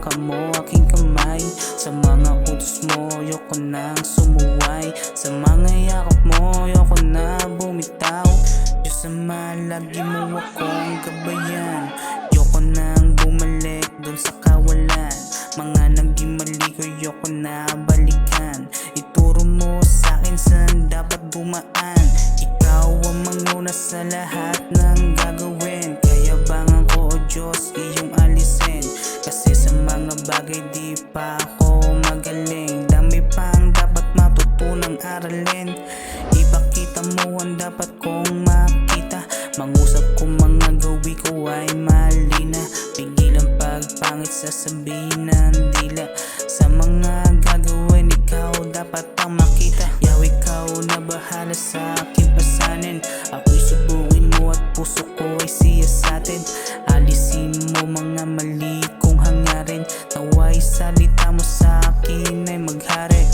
hawakan mo aking kamay. Sa mga utos mo, ayoko nang sumuway. Sa mga yakap mo, ayoko na bumitaw. Diyos Ama, lagi mo akong gabayan. Ayoko nang bumalik dun sa kawalan. Mga naging mali ko, ayoko na balikan. Ituro mo sa'kin saan dapat dumaan. Ikaw ang manguna sa lahat ng gagawin. Kayabangan ko, O Diyos, iyong alisin. Kasi sa mga bagay di pa ako magaling. Dami pang dapat matutunang aralin. Ipakita mo ang dapat kong makita. Mangusap kung mga gawi ko ay mali na. Pigil ang pagpangit sasabihin ng dila. Sa mga gagawin ikaw dapat ang makita. Yaw, ikaw na bahala sa aking pasanin. Ako'y subukin mo at puso ko ay siyasatin. Alisin mo mga mali kong hangarin. Nawa'y salita mo sa akin ay maghari.